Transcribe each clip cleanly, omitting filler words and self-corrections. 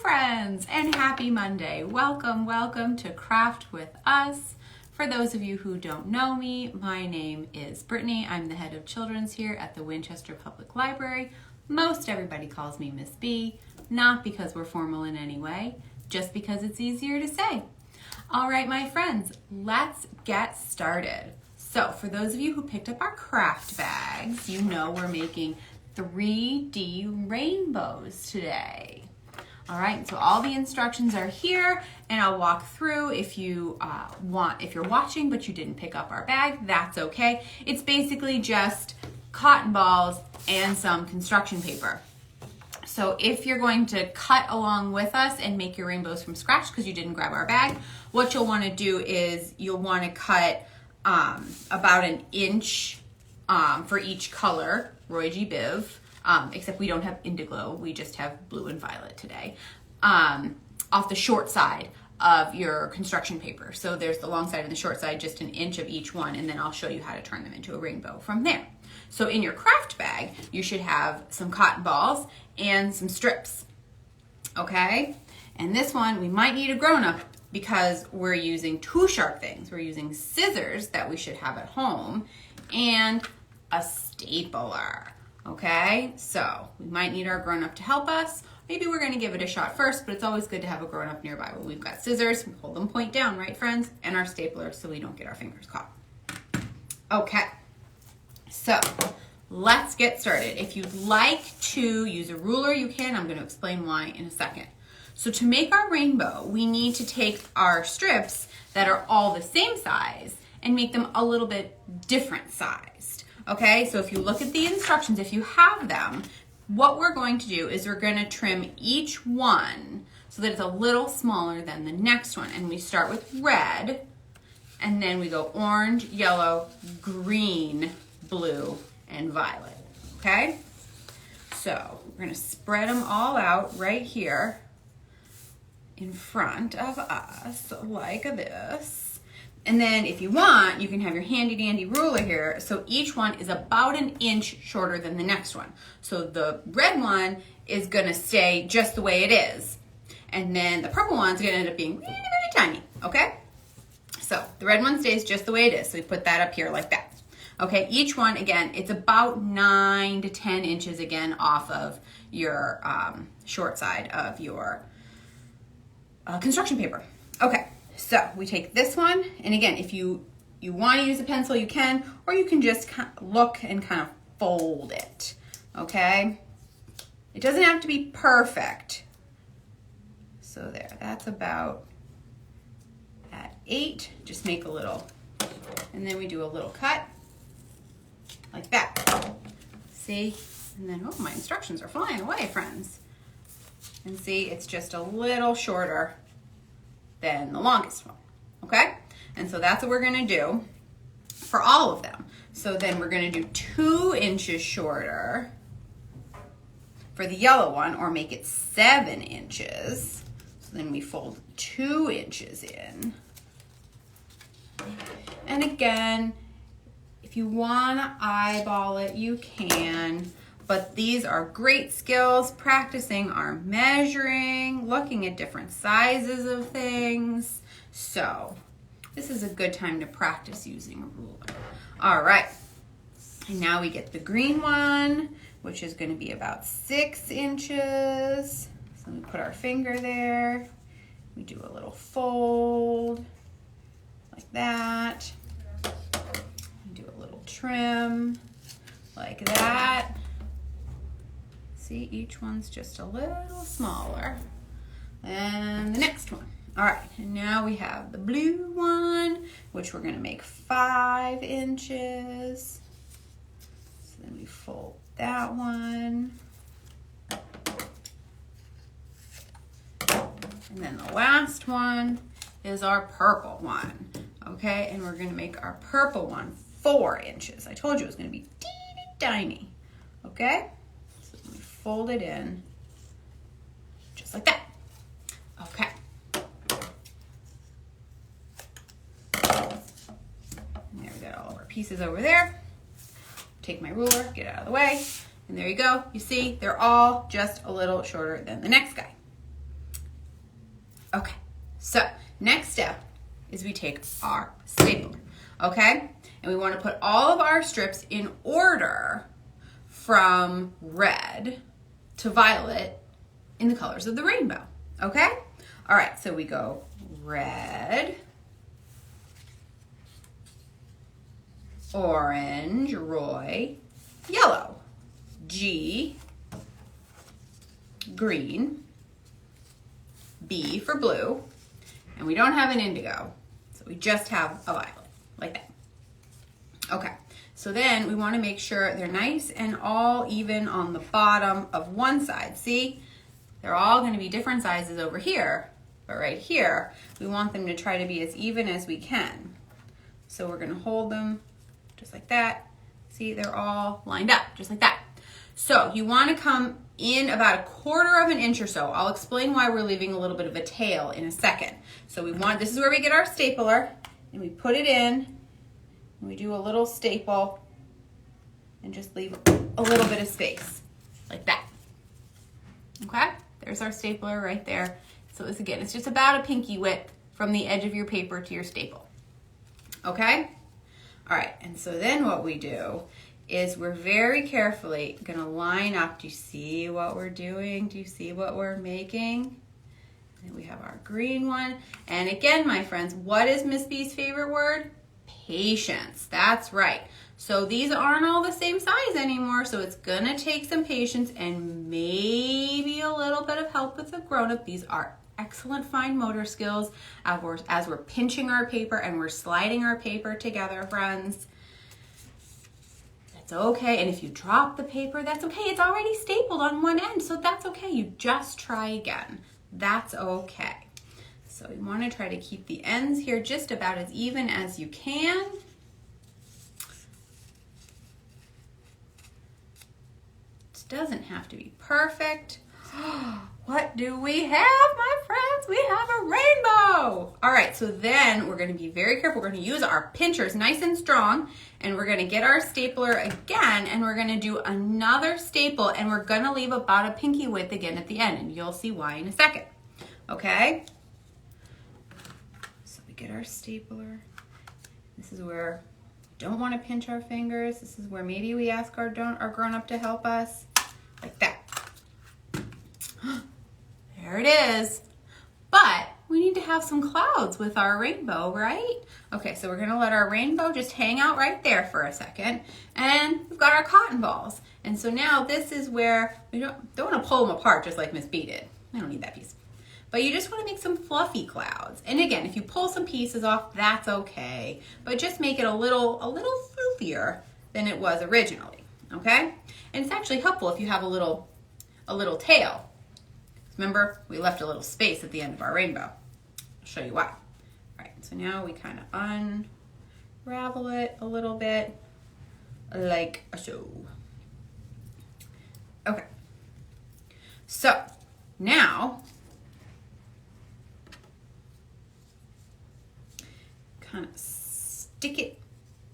friends, and happy Monday. Welcome to Craft with Us. For those of you who don't know me, my name is Brittany. I'm the head of children's here at the Winchester Public Library. Most everybody calls me Miss B, not because we're formal in any way, just because it's easier to say. All right, my friends, let's get started. So for those of you who picked up our craft bags, you know we're making 3D rainbows today. All right, so all the instructions are here, and I'll walk through if you if you're watching but you didn't pick up our bag, that's okay. It's basically just cotton balls and some construction paper. So if you're going to cut along with us and make your rainbows from scratch because you didn't grab our bag, what you'll want to do is you'll want to cut about an inch for each color, Roy G. Biv. Except we don't have indigo, we just have blue and violet today, off the short side of your construction paper. So there's the long side and the short side, just an inch of each one, and then I'll show you how to turn them into a rainbow from there. So in your craft bag, you should have some cotton balls and some strips, okay? And this one, we might need a grown-up because we're using two sharp things. We're using scissors that we should have at home and a stapler. Okay, so we might need our grown-up to help us. Maybe we're gonna give it a shot first, but it's always good to have a grown-up nearby. Well, we've got scissors, hold them point down, right friends? And our stapler so we don't get our fingers caught. Okay, so let's get started. If you'd like to use a ruler, you can. I'm gonna explain why in a second. So to make our rainbow, we need to take our strips that are all the same size and make them a little bit different sized. Okay, so if you look at the instructions, if you have them, what we're going to do is we're going to trim each one so that it's a little smaller than the next one. And we start with red, and then we go orange, yellow, green, blue, and violet. Okay, so we're going to spread them all out right here in front of us like this. And then if you want, you can have your handy dandy ruler here. So each one is about an inch shorter than the next one. So the red one is gonna stay just the way it is. And then the purple one's gonna end up being really, really tiny, okay? So the red one stays just the way it is. So we put that up here like that. Okay, each one, again, it's about 9 to 10 inches again off of your short side of your construction paper. Okay. So we take this one, and again, if you want to use a pencil, you can, or you can just look and kind of fold it, okay? It doesn't have to be perfect. So there, that's about at 8. Just make a little, and then we do a little cut like that. See? And then, oh, my instructions are flying away, friends. And see, it's just a little shorter than the longest one, okay? And so that's what we're gonna do for all of them. So then we're gonna do 2 inches shorter for the yellow one, or make it 7 inches. So then we fold 2 inches in. And again, if you wanna eyeball it, you can. But these are great skills, practicing our measuring, looking at different sizes of things. So this is a good time to practice using a ruler. All right, and now we get the green one, which is gonna be about 6 inches. So we put our finger there. We do a little fold like that. We do a little trim like that. See, each one's just a little smaller than the next one. All right, and now we have the blue one, which we're gonna make 5 inches. So then we fold that one. And then the last one is our purple one, okay? And we're gonna make our purple one 4 inches. I told you it was gonna be teeny tiny, okay? Fold it in just like that. Okay. And there we got all of our pieces over there. Take my ruler, get out of the way, and there you go. You see, they're all just a little shorter than the next guy. Okay, so next step is we take our stapler, okay? And we want to put all of our strips in order from red to violet in the colors of the rainbow, okay? All right, so we go red, orange, Roy, yellow, G, green, B for blue, and we don't have an indigo, so we just have a violet, like that. Okay, so then we want to make sure they're nice and all even on the bottom of one side. See, they're all going to be different sizes over here, but right here, we want them to try to be as even as we can. So we're going to hold them just like that. See, they're all lined up, just like that. So you want to come in about 1/4 of an inch or so. I'll explain why we're leaving a little bit of a tail in a second. So this is where we get our stapler, and we put it in, and we do a little staple, and just leave a little bit of space, like that. Okay, there's our stapler right there. So this again, it's just about a pinky width from the edge of your paper to your staple. Okay? All right, and so then what we do is we're very carefully gonna line up. Do you see what we're doing? Do you see what we're making? And we have our green one. And again, my friends, what is Miss B's favorite word? Patience, that's right. So these aren't all the same size anymore, so it's gonna take some patience and maybe a little bit of help with the grown-up. These are excellent fine motor skills as we're pinching our paper and we're sliding our paper together, friends. That's okay, and if you drop the paper, that's okay. It's already stapled on one end, so that's okay. You just try again. That's okay. So you want to try to keep the ends here just about as even as you can. It doesn't have to be perfect. What do we have, my friends? We have a rainbow. All right, so then we're going to be very careful. We're going to use our pinchers nice and strong, and we're going to get our stapler again, and we're going to do another staple, and we're going to leave about a pinky width again at the end, and you'll see why in a second. Okay? So we get our stapler. This is where we don't want to pinch our fingers. This is where maybe we ask our grown-up to help us, like that. There it is. But we need to have some clouds with our rainbow, right? Okay, so we're gonna let our rainbow just hang out right there for a second. And we've got our cotton balls. And so now this is where we don't wanna pull them apart just like Miss B did. I don't need that piece. But you just wanna make some fluffy clouds. And again, if you pull some pieces off, that's okay. But just make it a little floofier than it was originally, okay? And it's actually helpful if you have a little tail. Remember, we left a little space at the end of our rainbow. I'll show you why. All right, so now we kind of unravel it a little bit, like so. Okay, so now, kind of stick it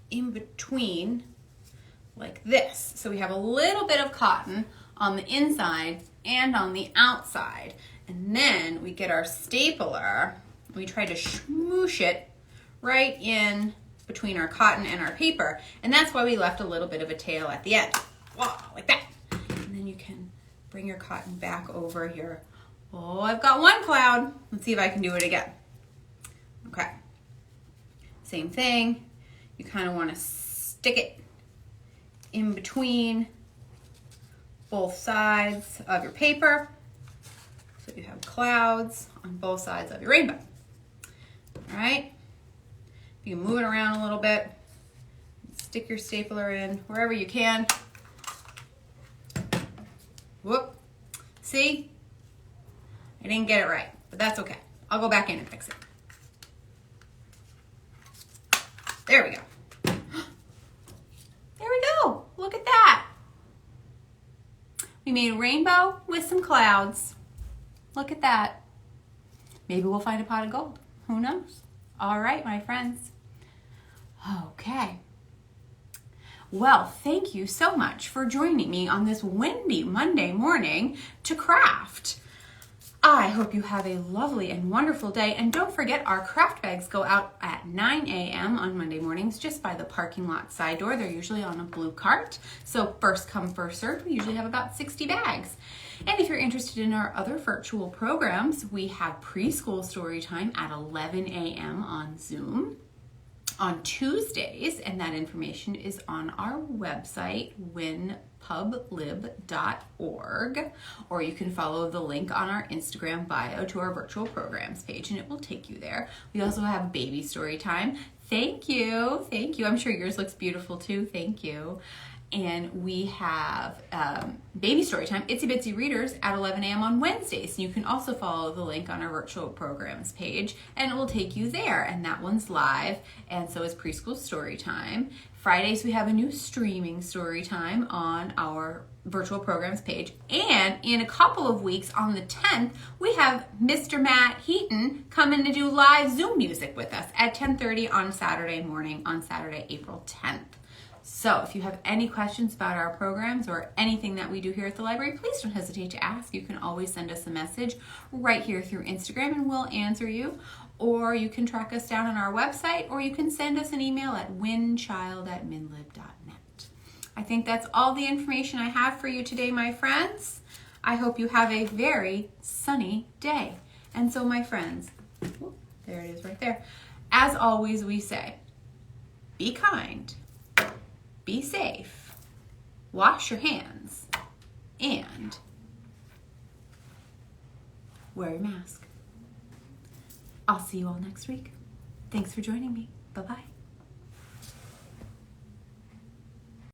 in between like this. So we have a little bit of cotton on the inside and on the outside. And then we get our stapler, we try to smoosh it right in between our cotton and our paper. And that's why we left a little bit of a tail at the end. Wow, like that. And then you can bring your cotton back over here. Oh, I've got one cloud. Let's see if I can do it again. Okay. Same thing. You kind of want to stick it in between both sides of your paper, so you have clouds on both sides of your rainbow. All right, you can move it around a little bit, stick your stapler in wherever you can. Whoop, see? I didn't get it right, but that's okay. I'll go back in and fix it. There we go. There we go, look at that. We made a rainbow with some clouds. Look at that. Maybe we'll find a pot of gold. Who knows? All right, my friends. Okay. Well, thank you so much for joining me on this windy Monday morning to craft. I I hope you have a lovely and wonderful day. And don't forget, our craft bags go out at 9 a.m. on Monday mornings just by the parking lot side door. They're usually on a blue cart. So first come, first served. We usually have about 60 bags. And if you're interested in our other virtual programs, we have preschool story time at 11 a.m. on Zoom on Tuesdays, and that information is on our website, winpublib.org, or you can follow the link on our Instagram bio to our virtual programs page, and it will take you there. We also have baby story time. Thank you. I'm sure yours looks beautiful too. Thank you. And we have baby story time, Itsy Bitsy Readers, at 11 a.m. on Wednesdays. You can also follow the link on our virtual programs page, and it will take you there. And that one's live, and so is preschool story time. Fridays, we have a new streaming story time on our virtual programs page. And in a couple of weeks, on the 10th, we have Mr. Matt Heaton coming to do live Zoom music with us at 10:30 on Saturday morning, on Saturday, April 10th. So if you have any questions about our programs or anything that we do here at the library, please don't hesitate to ask. You can always send us a message right here through Instagram and we'll answer you. Or you can track us down on our website, or you can send us an email at winchild@minlib.net. I think that's all the information I have for you today, my friends. I hope you have a very sunny day. And so, my friends, there it is right there. As always, we say, be kind. Be safe, wash your hands, and wear your mask. I'll see you all next week. Thanks for joining me. Bye-bye.